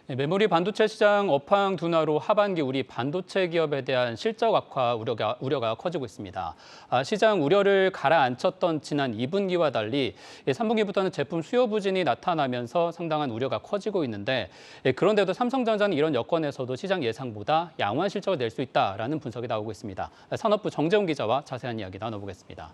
네, 메모리 반도체 시장 업황 둔화로 하반기 우리 반도체 기업에 대한 실적 악화 우려가 커지고 있습니다. 시장 우려를 가라앉혔던 지난 2분기와 달리 3분기부터는 제품 수요 부진이 나타나면서 상당한 우려가 커지고 있는데 그런데도 삼성전자는 이런 여건에서도 시장 예상보다 양호한 실적을 낼 수 있다라는 분석이 나오고 있습니다. 산업부 정재훈 기자와 자세한 이야기 나눠보겠습니다.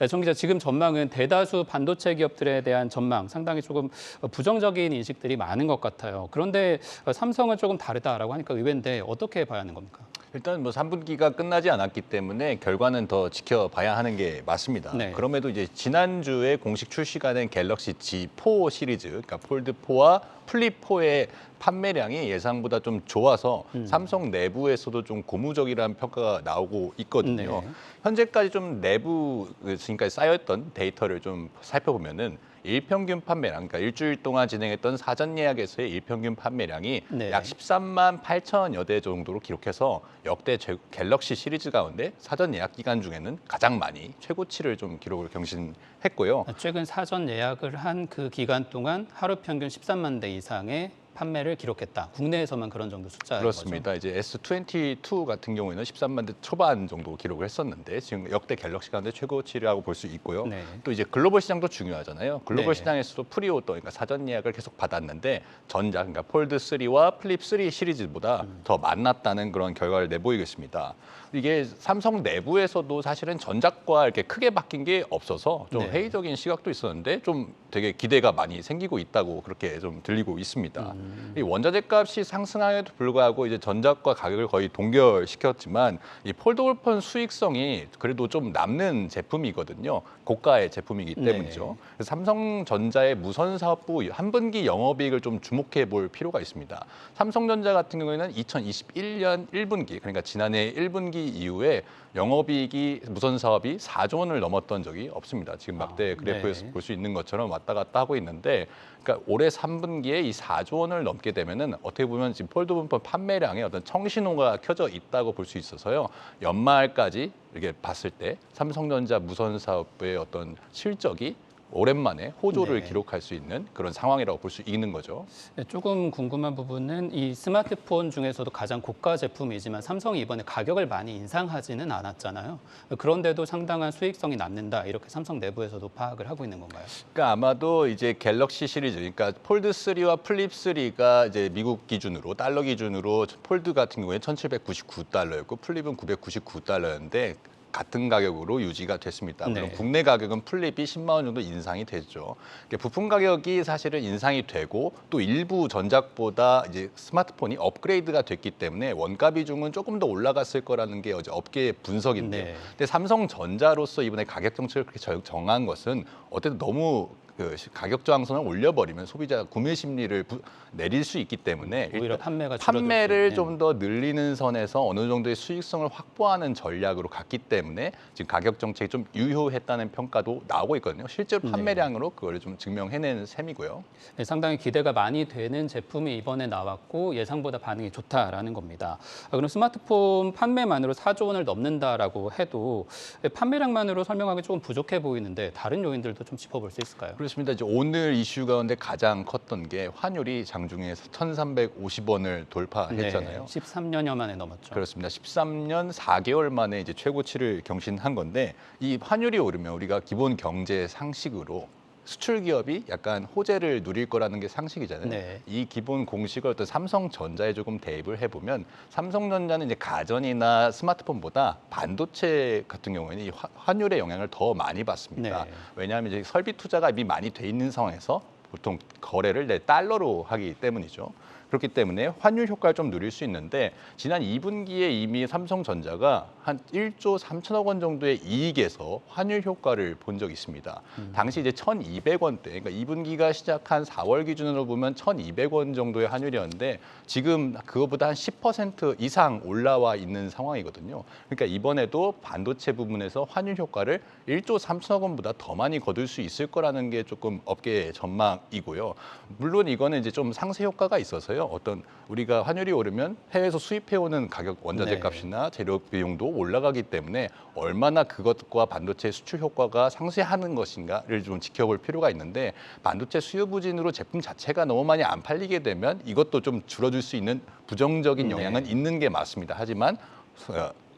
정 기자, 지금 전망은 대다수 반도체 기업들에 대한 전망 상당히 조금 부정적인 인식들이 많은 것 같아요. 그런데 삼성은 조금 다르다라고 하니까 의외인데 어떻게 봐야 하는 겁니까? 일단 뭐 3분기가 끝나지 않았기 때문에 결과는 더 지켜봐야 하는 게 맞습니다. 네. 그럼에도 이제 지난주에 공식 출시가 된 갤럭시 G4 시리즈, 그러니까 폴드4와 플립4의 판매량이 예상보다 좀 좋아서 삼성 내부에서도 좀 고무적이라는 평가가 나오고 있거든요. 네. 현재까지 좀 내부 지금까지 쌓여있던 데이터를 좀 살펴보면은 일평균 판매량, 그러니까 일주일 동안 진행했던 사전 예약에서의 일평균 판매량이 네. 약 13만 8천여 대 정도로 기록해서 역대 갤럭시 시리즈 가운데 사전 예약 기간 중에는 가장 많이 최고치를 좀 기록을 경신했고요. 최근 사전 예약을 한 그 기간 동안 하루 평균 13만 대 이상의 판매를 기록했다. 국내에서만 그런 정도 숫자인 그렇습니다. 거죠? 이제 S22 같은 경우에는 13만 대 초반 정도 기록을 했었는데 지금 역대 갤럭시 가운데 최고치라고 볼 수 있고요. 네. 또 이제 글로벌 시장도 중요하잖아요. 글로벌 네. 시장에서도 프리오더, 그러니까 사전 예약을 계속 받았는데 전작, 그러니까 폴드 3와 플립 3 시리즈보다 더 많았다는 그런 결과를 내보이고 있습니다. 이게 삼성 내부에서도 사실은 전작과 이렇게 크게 바뀐 게 없어서 좀 네. 회의적인 시각도 있었는데 좀 되게 기대가 많이 생기고 있다고 그렇게 좀 들리고 있습니다. 이 원자재 값이 상승함에도 불구하고 이제 전작과 가격을 거의 동결시켰지만 이 폴더블폰 수익성이 그래도 좀 남는 제품이거든요. 고가의 제품이기 때문이죠. 네. 그래서 삼성전자의 무선 사업부 한 분기 영업이익을 좀 주목해 볼 필요가 있습니다. 삼성전자 같은 경우에는 2021년 1분기, 그러니까 지난해 1분기 이후에 영업이익이 무선 사업이 4조 원을 넘었던 적이 없습니다. 지금 막대 그래프에서 네. 볼 수 있는 것처럼 왔다 갔다 하고 있는데, 그러니까 올해 3분기에 이 4조 원을 넘게 되면은 어떻게 보면 지금 폴더블폰 판매량에 어떤 청신호가 켜져 있다고 볼 수 있어서요. 연말까지 이렇게 봤을 때 삼성전자 무선 사업부의 어떤 실적이 오랜만에 호조를 네. 기록할 수 있는 그런 상황이라고 볼 수 있는 거죠. 네, 조금 궁금한 부분은 이 스마트폰 중에서도 가장 고가 제품이지만 삼성이 이번에 가격을 많이 인상하지는 않았잖아요. 그런데도 상당한 수익성이 남는다. 이렇게 삼성 내부에서도 파악을 하고 있는 건가요? 그러니까 아마도 이제 갤럭시 시리즈, 그러니까 폴드 3와 플립 3가 이제 미국 기준으로 달러 기준으로 폴드 같은 경우에 1,799달러였고 플립은 999달러였는데 같은 가격으로 유지가 됐습니다. 물론 네. 국내 가격은 플립이 10만 원 정도 인상이 되죠. 그러니까 부품 가격이 사실은 인상이 되고 또 일부 전작보다 이제 스마트폰이 업그레이드가 됐기 때문에 원가 비중은 조금 더 올라갔을 거라는 게 어제 업계의 분석인데요. 네. 근데 삼성전자로서 이번에 가격 정책을 그렇게 정한 것은 어쨌든 너무 그 가격 저항선을 올려버리면 소비자 구매 심리를 내릴 수 있기 때문에 오히려 일단 판매가 줄어들 수 판매를 있는. 좀 더 늘리는 선에서 어느 정도의 수익성을 확보하는 전략으로 갔기 때문에 지금 가격 정책이 좀 유효했다는 평가도 나오고 있거든요. 실제로 판매량으로 그걸 좀 증명해낸 셈이고요. 네, 상당히 기대가 많이 되는 제품이 이번에 나왔고 예상보다 반응이 좋다라는 겁니다. 그럼 스마트폰 판매만으로 4조 원을 넘는다라고 해도 판매량만으로 설명하기 조금 부족해 보이는데 다른 요인들도 좀 짚어볼 수 있을까요? 그렇습니다. 이제 오늘 이슈 가운데 가장 컸던 게 환율이 장중에 1,350원을 돌파했잖아요. 네, 13년여 만에 넘었죠. 그렇습니다. 13년 4개월 만에 이제 최고치를 경신한 건데 이 환율이 오르면 우리가 기본 경제 상식으로 수출 기업이 약간 호재를 누릴 거라는 게 상식이잖아요. 네. 이 기본 공식을 어떤 삼성전자에 조금 대입을 해보면 삼성전자는 이제 가전이나 스마트폰보다 반도체 같은 경우에는 이 환율의 영향을 더 많이 받습니다. 네. 왜냐하면 이제 설비 투자가 이미 많이 돼 있는 상황에서 보통 거래를 달러로 하기 때문이죠. 그렇기 때문에 환율 효과를 좀 누릴 수 있는데 지난 2분기에 이미 삼성전자가 한 1조 3천억 원 정도의 이익에서 환율 효과를 본 적이 있습니다. 당시 이제 1,200원대, 그러니까 2분기가 시작한 4월 기준으로 보면 1,200원 정도의 환율이었는데 지금 그거보다 한 10% 이상 올라와 있는 상황이거든요. 그러니까 이번에도 반도체 부분에서 환율 효과를 1조 3천억 원보다 더 많이 거둘 수 있을 거라는 게 조금 업계의 전망이고요. 물론 이거는 이제 좀 상세 효과가 있어서요. 인해서요. 어떤 우리가 환율이 오르면 해외에서 수입해오는 가격 원자재 네. 값이나 재료 비용도 올라가기 때문에 얼마나 그것과 반도체 수출 효과가 상쇄하는 것인가를 좀 지켜볼 필요가 있는데 반도체 수요 부진으로 제품 자체가 너무 많이 안 팔리게 되면 이것도 좀 줄어들 수 있는 부정적인 영향은 네. 있는 게 맞습니다. 하지만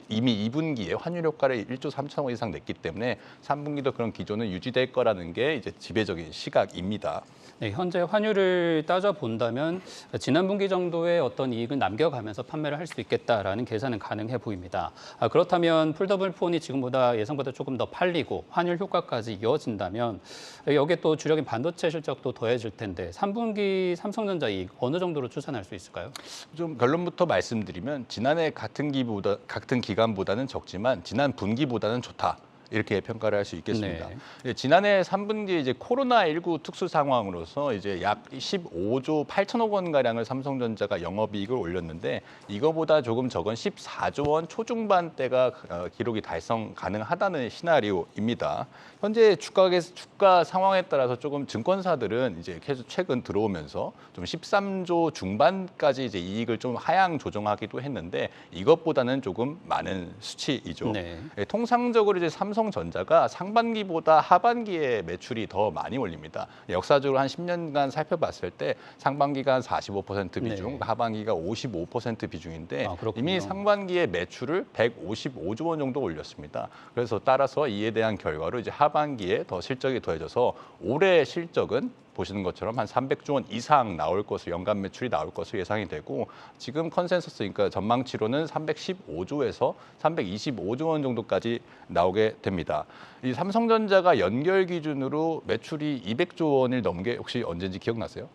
이미 2분기에 환율 효과를 1조 3천억 이상 냈기 때문에 3분기도 그런 기조는 유지될 거라는 게 이제 지배적인 시각입니다. 네, 현재 환율을 따져 본다면 지난 분기 정도의 어떤 이익을 남겨가면서 판매를 할 수 있겠다라는 계산은 가능해 보입니다. 그렇다면 폴더블 폰이 지금보다 예상보다 조금 더 팔리고 환율 효과까지 이어진다면 여기에 또 주력인 반도체 실적도 더해질 텐데 3분기 삼성전자 이익 어느 정도로 추산할 수 있을까요? 좀 결론부터 말씀드리면 지난해 같은 기간보다는 적지만 지난 분기보다는 좋다. 이렇게 평가를 할 수 있겠습니다. 네. 지난해 3분기 이제 코로나19 특수 상황으로서 이제 약 15조 8천억 원 가량을 삼성전자가 영업이익을 올렸는데 이거보다 조금 적은 14조 원 초중반대가 기록이 달성 가능하다는 시나리오입니다. 현재 주가 상황에 따라서 조금 증권사들은 이제 계속 최근 들어오면서 좀 13조 중반까지 이제 이익을 좀 하향 조정하기도 했는데 이것보다는 조금 많은 수치이죠. 네. 통상적으로 이제 삼성전자가 상반기보다 하반기에 매출이 더 많이 올립니다. 역사적으로 한 10년간 살펴봤을 때 상반기가 한 45% 비중, 네. 하반기가 55% 비중인데 그렇군요. 이미 상반기에 매출을 155조 원 정도 올렸습니다. 그래서 따라서 이에 대한 결과로 이제 하반기에 더 실적이 더해져서 올해 실적은 보시는 것처럼 한 300조 원 이상 나올 것으로 연간 매출이 나올 것으로 예상이 되고 지금 컨센서스 그러니까 전망치로는 315조에서 325조 원 정도까지 나오게 됩니다. 이 삼성전자가 연결 기준으로 매출이 200조 원을 넘은 게 혹시 언제인지 기억나세요?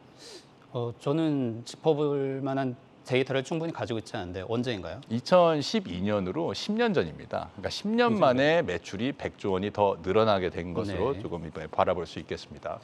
저는 짚어볼 만한 데이터를 충분히 가지고 있지 않은데 언제인가요? 2012년으로 10년 전입니다. 그러니까 10년 만에 매출이 100조 원이 더 늘어나게 된 것으로 네. 조금 이번에 바라볼 수 있겠습니다.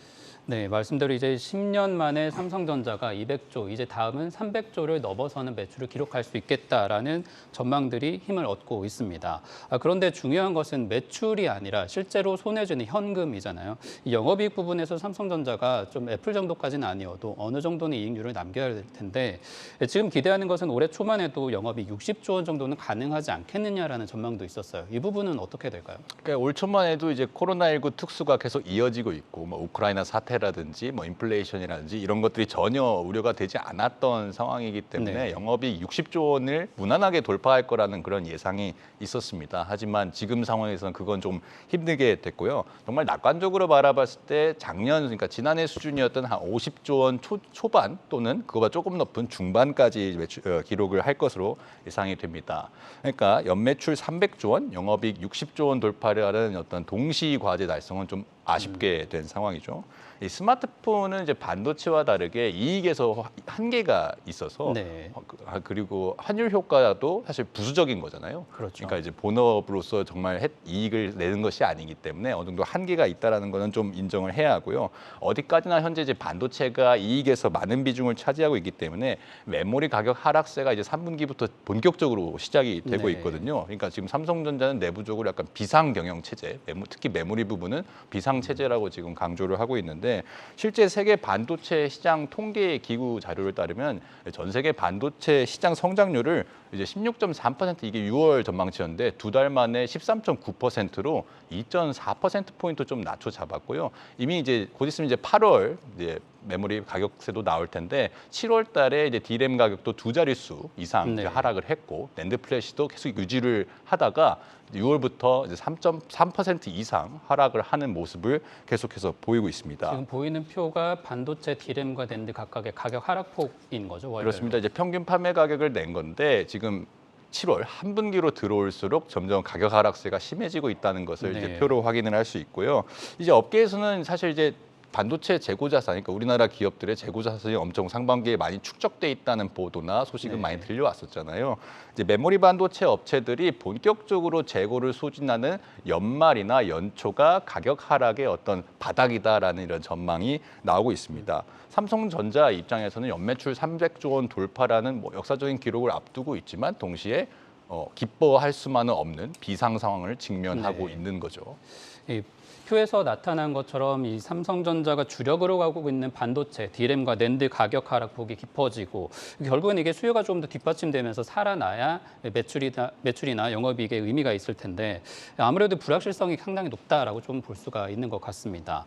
네, 말씀대로 이제 10년 만에 삼성전자가 200조, 이제 다음은 300조를 넘어서는 매출을 기록할 수 있겠다라는 전망들이 힘을 얻고 있습니다. 그런데 중요한 것은 매출이 아니라 실제로 손에 쥐는 현금이잖아요. 이 영업이익 부분에서 삼성전자가 좀 애플 정도까지는 아니어도 어느 정도는 이익률을 남겨야 될 텐데 지금 기대하는 것은 올해 초만 해도 영업이익 60조 원 정도는 가능하지 않겠느냐라는 전망도 있었어요. 이 부분은 어떻게 될까요? 그러니까 올 초만 해도 이제 코로나19 특수가 계속 이어지고 있고 뭐 우크라이나 사태라든지 뭐 인플레이션이라든지 이런 것들이 전혀 우려가 되지 않았던 상황이기 때문에 네. 영업이 60조 원을 무난하게 돌파할 거라는 그런 예상이 있었습니다. 하지만 지금 상황에서는 그건 좀 힘들게 됐고요. 정말 낙관적으로 바라봤을 때 작년 그러니까 지난해 수준이었던 한 50조 원 초반 또는 그거보다 조금 높은 중반까지 기록을 할 것으로 예상이 됩니다. 그러니까 연매출 300조 원, 영업이익 60조 원 돌파라는 어떤 동시 과제 달성은 좀 아쉽게 된 상황이죠. 이 스마트폰은 이제 반도체와 다르게 이익에서 한계가 있어서 네. 그리고 환율 효과도 사실 부수적인 거잖아요. 그렇죠. 그러니까 이제 본업으로서 정말 이익을 내는 것이 아니기 때문에 어느 정도 한계가 있다라는 거는 좀 인정을 해야 하고요. 어디까지나 현재 이제 반도체가 이익에서 많은 비중을 차지하고 있기 때문에 메모리 가격 하락세가 이제 3분기부터 본격적으로 시작이 되고 네. 있거든요. 그러니까 지금 삼성전자는 내부적으로 약간 비상 경영 체제, 특히 메모리 부분은 비상 체제라고 지금 강조를 하고 있는데 실제 세계 반도체 시장 통계 기구 자료를 따르면 전 세계 반도체 시장 성장률을 이제 16.3% 이게 6월 전망치였는데 두 달 만에 13.9%로 2.4%포인트 좀 낮춰 잡았고요. 이미 이제 곧 있으면 이제 8월 이제 메모리 가격세도 나올 텐데 7월 달에 이제 D램 가격도 두 자릿수 이상 네. 이제 하락을 했고 낸드 플래시도 계속 유지를 하다가 6월부터 이제 3.3% 이상 하락을 하는 모습을 계속해서 보이고 있습니다. 지금 보이는 표가 반도체 D램과 낸드 각각의 가격 하락폭인 거죠? 월별로. 그렇습니다. 이제 평균 판매 가격을 낸 건데 지금 7월 한 분기로 들어올수록 점점 가격 하락세가 심해지고 있다는 것을 네. 이제 표로 확인을 할 수 있고요. 이제 업계에서는 사실 이제 반도체 재고 자산, 그러니까 우리나라 기업들의 재고 자산이 엄청 상반기에 많이 축적돼 있다는 보도나 소식은 네. 많이 들려왔었잖아요. 이제 메모리 반도체 업체들이 본격적으로 재고를 소진하는 연말이나 연초가 가격 하락의 어떤 바닥이다라는 이런 전망이 나오고 있습니다. 삼성전자 입장에서는 연매출 300조 원 돌파라는 뭐 역사적인 기록을 앞두고 있지만 동시에 기뻐할 수만은 없는 비상 상황을 직면하고 네. 있는 거죠. 이 지표에서 나타난 것처럼 이 삼성전자가 주력으로 가고 있는 반도체, D램과 낸드 가격 하락폭이 깊어지고 결국은 이게 수요가 좀 더 뒷받침되면서 살아나야 매출이나 영업이익에 의미가 있을 텐데 아무래도 불확실성이 상당히 높다라고 좀 볼 수가 있는 것 같습니다.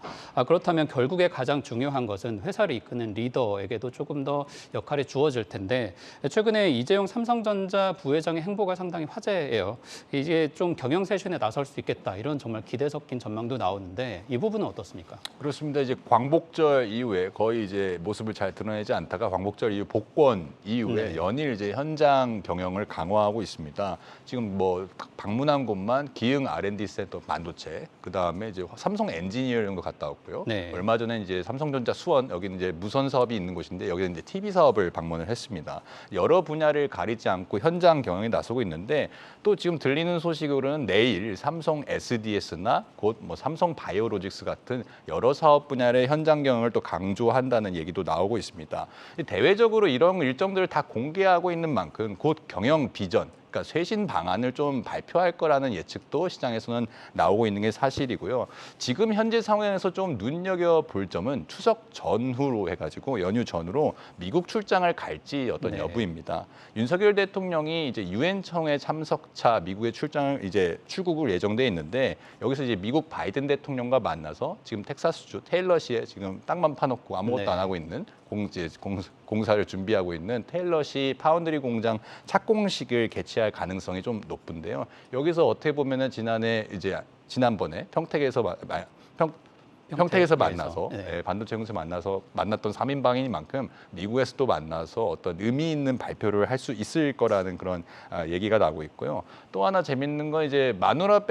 그렇다면 결국에 가장 중요한 것은 회사를 이끄는 리더에게도 조금 더 역할이 주어질 텐데 최근에 이재용 삼성전자 부회장의 행보가 상당히 화제예요. 이제 좀 경영세션에 나설 수 있겠다 이런 정말 기대 섞인 전망도 나오는데 이 부분은 어떻습니까? 그렇습니다. 이제 광복절 이후에 거의 이제 모습을 잘 드러내지 않다가 광복절 이후 복권 이후에 연일 이제 현장 경영을 강화하고 있습니다. 지금 뭐 방문한 곳만 기흥 R&D 센터 반도체, 그 다음에 이제 삼성 엔지니어링도 갔다 왔고요. 네. 얼마 전에 이제 삼성전자 수원 여기는 이제 무선 사업이 있는 곳인데 여기는 이제 TV 사업을 방문을 했습니다. 여러 분야를 가리지 않고 현장 경영에 나서고 있는데 또 지금 들리는 소식으로는 내일 삼성 SDS나 곧 뭐 삼성 바이오로직스 같은 여러 사업 분야의 현장 경영을 또 강조한다는 얘기도 나오고 있습니다. 대외적으로 이런 일정들을 다 공개하고 있는 만큼 곧 경영 비전, 그러니까 쇄신 방안을 좀 발표할 거라는 예측도 시장에서는 나오고 있는 게 사실이고요. 지금 현재 상황에서 좀 눈여겨볼 점은 추석 전후로 해가지고 연휴 전후로 미국 출장을 갈지 어떤 여부입니다. 윤석열 대통령이 이제 유엔 청회 참석차 미국에 출장을 이제 출국을 예정돼 있는데 여기서 이제 미국 바이든 대통령과 만나서 지금 텍사스주 테일러시에 지금 땅만 파놓고 아무것도 안 하고 있는 공사를 준비하고 있는 테일러시 파운드리 공장 착공식을 개최할 가능성이 좀 높은데요. 여기서 어떻게 보면은 지난번에 평택에서 만나서 반도체 공사 만나서 만났던 3인방인 만큼 미국에서 또 만나서 어떤 의미 있는 발표를 할 수 있을 거라는 그런 얘기가 나오고 있고요. 또 하나 재밌는 건 이제 마누라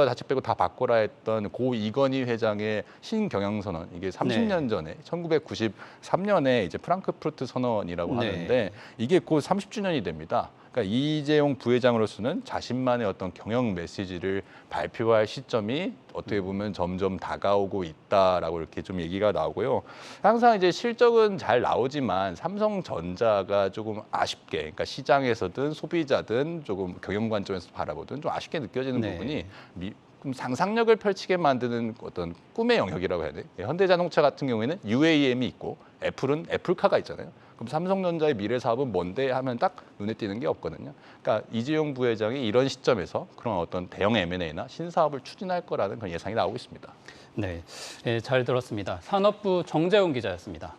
자식 빼고 다 바꿔라 했던 고 이건희 회장의 신경영선언, 이게 30년 전에 1993년에 이제 프랑크푸르트 선언이라고 하는데 이게 곧 30주년이 됩니다. 그러니까 이재용 부회장으로서는 자신만의 어떤 경영 메시지를 발표할 시점이 어떻게 보면 점점 다가오고 있다라고 이렇게 좀 얘기가 나오고요. 항상 이제 실적은 잘 나오지만 삼성전자가 조금 아쉽게, 그러니까 시장에서든 소비자든 조금 경영 관점에서 바라보든 좀 아쉽게 느껴지는 부분이 상상력을 펼치게 만드는 어떤 꿈의 영역이라고 해야 돼. 현대자동차 같은 경우에는 UAM이 있고 애플은 애플카가 있잖아요. 그럼 삼성전자의 미래 사업은 뭔데 하면 딱 눈에 띄는 게 없거든요. 그러니까 이재용 부회장이 이런 시점에서 그런 어떤 대형 M&A나 신사업을 추진할 거라는 그런 예상이 나오고 있습니다. 네, 잘 들었습니다. 산업부 정재훈 기자였습니다.